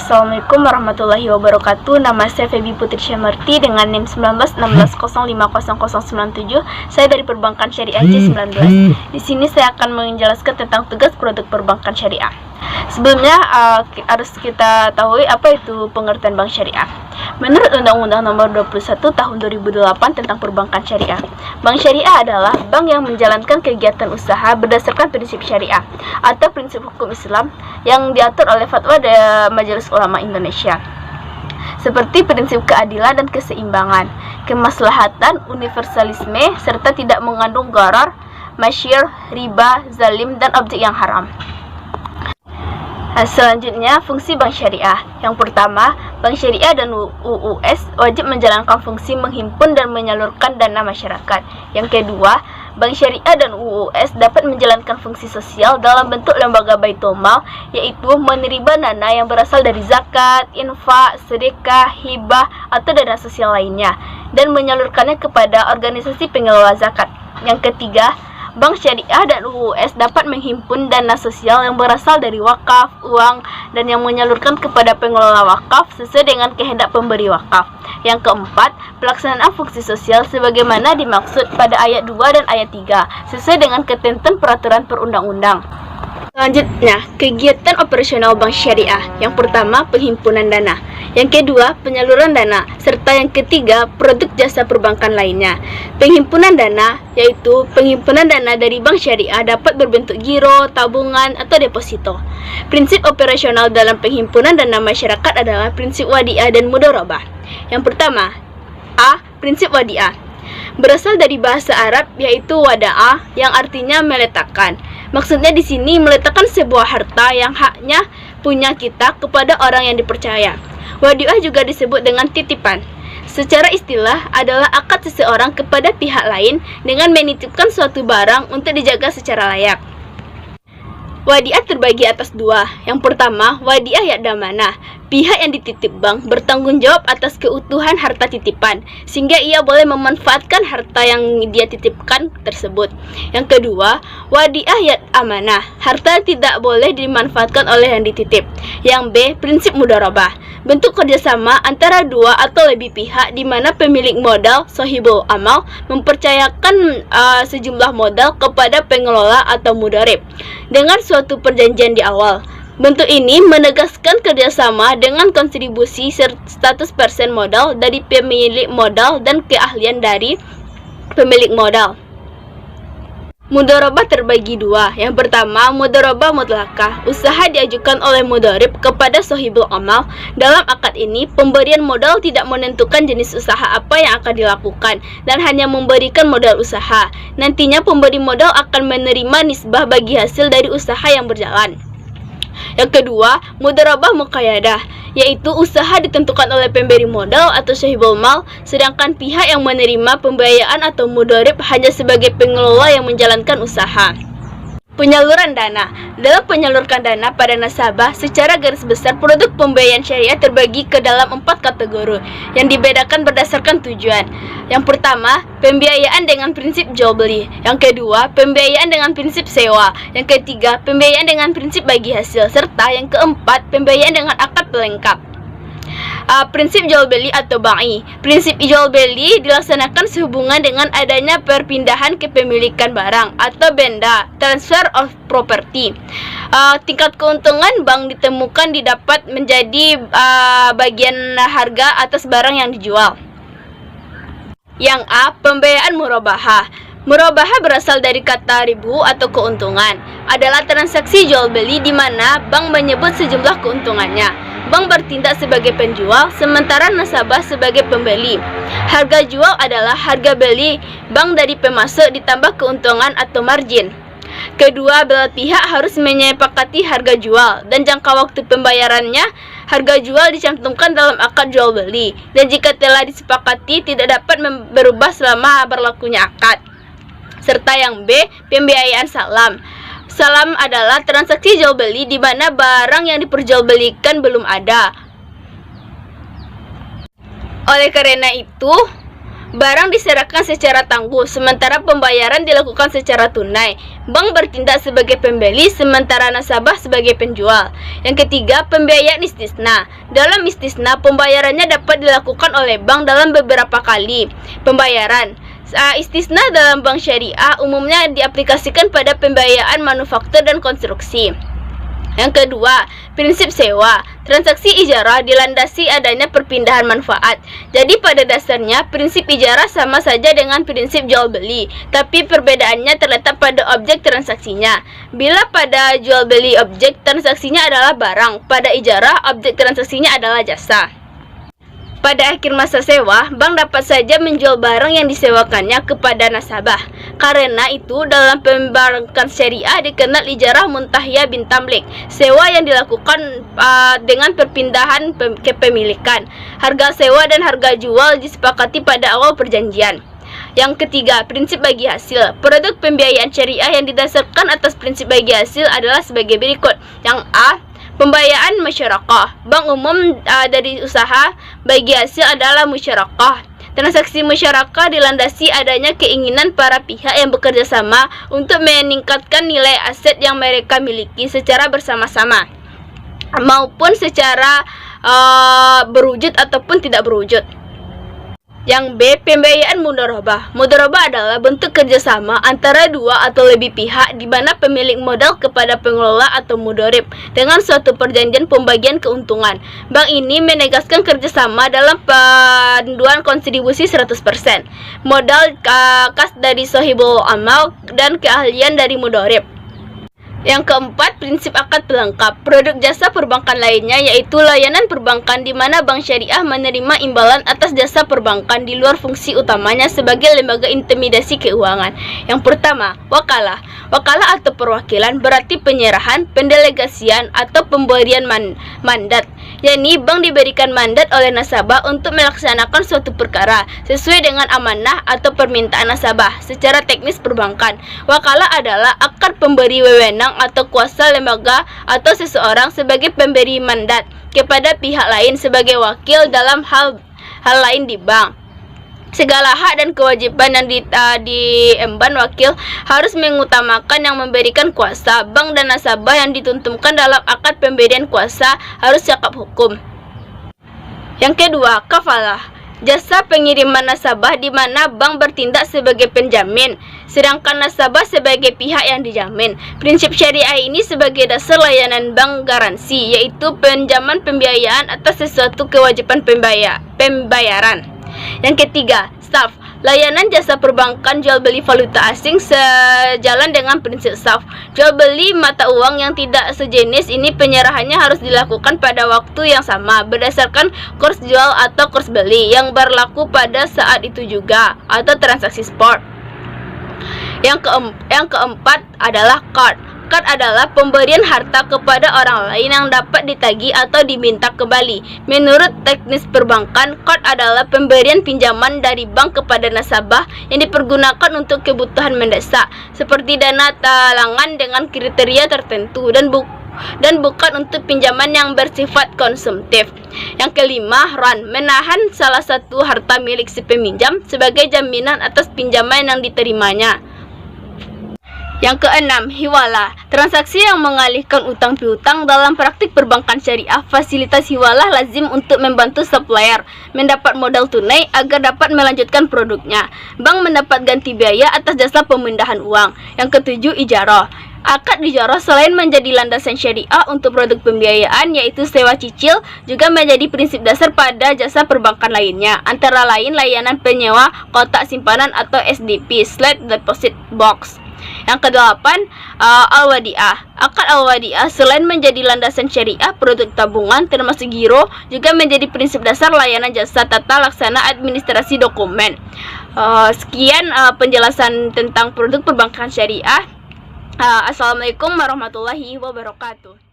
Assalamualaikum warahmatullahi wabarakatuh. Nama saya Febi Putri Syamarti dengan NIM 1916050097. Saya dari Perbankan Syariah C19. Di sini saya akan menjelaskan tentang tugas produk perbankan syariah. Sebelumnya harus kita tahu apa itu pengertian bank syariah. Menurut Undang-Undang Nomor 21 Tahun 2008 tentang Perbankan Syariah, bank syariah adalah bank yang menjalankan kegiatan usaha berdasarkan prinsip syariah atau prinsip hukum Islam yang diatur oleh fatwa dari Majelis Ulama Indonesia, seperti prinsip keadilan dan keseimbangan, kemaslahatan, universalisme, serta tidak mengandung gharar, masyir, riba, zalim, dan objek yang haram. Selanjutnya, fungsi bank syariah. Yang pertama, bank syariah dan UUS wajib menjalankan fungsi menghimpun dan menyalurkan dana masyarakat. Yang kedua, bank syariah dan UUS dapat menjalankan fungsi sosial dalam bentuk lembaga baitul mal, yaitu menerima dana yang berasal dari zakat, infak, sedekah, hibah, atau dana sosial lainnya, dan menyalurkannya kepada organisasi pengelola zakat. Yang ketiga, bank syariah dan UUS dapat menghimpun dana sosial yang berasal dari wakaf, uang, dan yang menyalurkan kepada pengelola wakaf sesuai dengan kehendak pemberi wakaf. Yang keempat, pelaksanaan fungsi sosial sebagaimana dimaksud pada ayat 2 dan ayat 3 sesuai dengan ketentuan peraturan perundang-undang. Selanjutnya, kegiatan operasional bank syariah. Yang pertama, penghimpunan dana. Yang kedua, penyaluran dana. Serta yang ketiga, produk jasa perbankan lainnya. Penghimpunan dana, yaitu penghimpunan dana dari bank syariah dapat berbentuk giro, tabungan, atau deposito. Prinsip operasional dalam penghimpunan dana masyarakat adalah prinsip wadiah dan mudharabah. Yang pertama, A. Prinsip wadiah. Berasal dari bahasa Arab yaitu wada'ah yang artinya meletakkan. Maksudnya di sini meletakkan sebuah harta yang haknya punya kita kepada orang yang dipercaya. Wadi'ah juga disebut dengan titipan. Secara istilah adalah akad seseorang kepada pihak lain dengan menitipkan suatu barang untuk dijaga secara layak. Wadiah terbagi atas dua. Yang pertama, wadiah ya'damanah. Pihak yang dititip bank bertanggung jawab atas keutuhan harta titipan, sehingga ia boleh memanfaatkan harta yang dia titipkan tersebut. Yang kedua, wadiah ya'amanah. Harta tidak boleh dimanfaatkan oleh yang dititip. Yang B, prinsip mudharabah. Bentuk kerjasama antara dua atau lebih pihak di mana pemilik modal, sahibul amal, mempercayakan sejumlah modal kepada pengelola atau mudharib dengan suatu perjanjian di awal. Bentuk ini menegaskan kerjasama dengan kontribusi 100% modal dari pemilik modal dan keahlian dari pemilik modal. Mudharabah terbagi dua. Yang pertama, mudharabah mutlakah. Usaha diajukan oleh mudharib kepada sahibul amal. Dalam akad ini, pemberian modal tidak menentukan jenis usaha apa yang akan dilakukan dan hanya memberikan modal usaha. Nantinya pemberi modal akan menerima nisbah bagi hasil dari usaha yang berjalan. Yang kedua, mudharabah muqayyadah, yaitu usaha ditentukan oleh pemberi modal atau sahibul mal, sedangkan pihak yang menerima pembiayaan atau mudharib hanya sebagai pengelola yang menjalankan usaha. Penyaluran dana. Dalam penyalurkan dana pada nasabah, secara garis besar produk pembiayaan syariah terbagi ke dalam 4 kategori yang dibedakan berdasarkan tujuan. Yang pertama, pembiayaan dengan prinsip jual beli. Yang kedua, pembiayaan dengan prinsip sewa. Yang ketiga, pembiayaan dengan prinsip bagi hasil. Serta yang keempat, pembiayaan dengan akad pelengkap. Prinsip jual beli atau ba'i. Prinsip jual beli dilaksanakan sehubungan dengan adanya perpindahan kepemilikan barang atau benda, transfer of property. Tingkat keuntungan bank ditemukan didapat menjadi bagian harga atas barang yang dijual. Yang A, pembiayaan murabahah. Murabahah berasal dari kata ribu atau keuntungan. Adalah transaksi jual beli di mana bank menyebut sejumlah keuntungannya. Bank bertindak sebagai penjual, sementara nasabah sebagai pembeli. Harga jual adalah harga beli bank dari pemasok ditambah keuntungan atau margin. Kedua belah pihak harus menyepakati harga jual dan jangka waktu pembayarannya. Harga jual dicantumkan dalam akad jual beli, dan jika telah disepakati tidak dapat berubah selama berlakunya akad. Serta yang B, pembiayaan salam. Salam adalah transaksi jual beli di mana barang yang diperjualbelikan belum ada. Oleh karena itu, Barang diserahkan secara tangguh, sementara pembayaran dilakukan secara tunai. Bank bertindak sebagai pembeli, sementara nasabah sebagai penjual. Yang ketiga, pembiayaan istisna. Dalam istisna, pembayarannya dapat dilakukan oleh bank dalam beberapa kali pembayaran. Istisna dalam bank syariah umumnya diaplikasikan pada pembiayaan manufaktur dan konstruksi. Yang kedua, prinsip sewa. Transaksi ijarah dilandasi adanya perpindahan manfaat. Jadi pada dasarnya prinsip ijarah sama saja dengan prinsip jual beli, tapi perbedaannya terletak pada objek transaksinya. Bila pada jual beli objek transaksinya adalah barang, pada ijarah objek transaksinya adalah jasa. Pada akhir masa sewa, bank dapat saja menjual barang yang disewakannya kepada nasabah. Karena itu, dalam perbankan syariah dikenal ijarah muntahiyah bin tamlik, sewa yang dilakukan dengan perpindahan kepemilikan. Harga sewa dan harga jual disepakati pada awal perjanjian. Yang ketiga, prinsip bagi hasil. Produk pembiayaan syariah yang didasarkan atas prinsip bagi hasil adalah sebagai berikut. Yang A, pembiayaan musyarakah. Bank umum dari usaha bagi hasil adalah musyarakah. Transaksi musyarakah dilandasi adanya keinginan para pihak yang bekerja sama untuk meningkatkan nilai aset yang mereka miliki secara bersama-sama maupun secara berwujud ataupun tidak berwujud. Yang B, pembiayaan mudharabah. Mudharabah adalah bentuk kerjasama antara dua atau lebih pihak di mana pemilik modal kepada pengelola atau mudharib dengan suatu perjanjian pembagian keuntungan. Bank ini menegaskan kerjasama dalam panduan kontribusi 100%, modal kas dari sahibul amal dan keahlian dari mudharib. Yang keempat, prinsip akad pelengkap. Produk jasa perbankan lainnya yaitu layanan perbankan di mana bank syariah menerima imbalan atas jasa perbankan di luar fungsi utamanya sebagai lembaga intimidasi keuangan. Yang pertama, wakalah. Wakalah atau perwakilan berarti penyerahan, pendelegasian atau pemberian mandat. yakni bank diberikan mandat oleh nasabah untuk melaksanakan suatu perkara sesuai dengan amanah atau permintaan nasabah. Secara teknis perbankan, wakalah adalah akad pemberi wewenang atau kuasa lembaga atau seseorang sebagai pemberi mandat kepada pihak lain sebagai wakil dalam hal lain di bank. Segala hak dan kewajiban yang diemban wakil harus mengutamakan yang memberikan kuasa. Bank dan nasabah yang ditentukan dalam akad pemberian kuasa harus cakap hukum. Yang kedua, kafalah. Jasa pengiriman nasabah di mana bank bertindak sebagai penjamin, sedangkan nasabah sebagai pihak yang dijamin. Prinsip syariah ini sebagai dasar layanan bank garansi, yaitu pinjaman pembiayaan atas sesuatu kewajiban pembayaran. Yang ketiga, SAF. Layanan jasa perbankan jual beli valuta asing sejalan dengan prinsip SAF. Jual beli mata uang yang tidak sejenis ini penyerahannya harus dilakukan pada waktu yang sama berdasarkan kurs jual atau kurs beli yang berlaku pada saat itu juga atau transaksi spot. Yang keempat adalah card. Card adalah pemberian harta kepada orang lain yang dapat ditagih atau diminta kembali. Menurut teknis perbankan, card adalah pemberian pinjaman dari bank kepada nasabah yang dipergunakan untuk kebutuhan mendesak, seperti dana talangan dengan kriteria tertentu dan bukan untuk pinjaman yang bersifat konsumtif. Yang kelima, ran, menahan salah satu harta milik si peminjam sebagai jaminan atas pinjaman yang diterimanya. Yang keenam, hiwalah. Transaksi yang mengalihkan utang piutang dalam praktik perbankan syariah. Fasilitas hiwalah lazim untuk membantu supplier mendapat modal tunai agar dapat melanjutkan produknya. Bank mendapat ganti biaya atas jasa pemindahan uang. Yang ketujuh, ijarah. Akad ijarah selain menjadi landasan syariah untuk produk pembiayaan yaitu sewa cicil, juga menjadi prinsip dasar pada jasa perbankan lainnya, antara lain layanan penyewa kotak simpanan atau SDP, slide deposit box. Yang kedelapan, al-wadi'ah. Akad al-wadi'ah selain menjadi landasan syariah produk tabungan termasuk giro, juga menjadi prinsip dasar layanan jasa tata laksana administrasi dokumen. Sekian penjelasan tentang produk perbankan syariah. Assalamualaikum warahmatullahi wabarakatuh.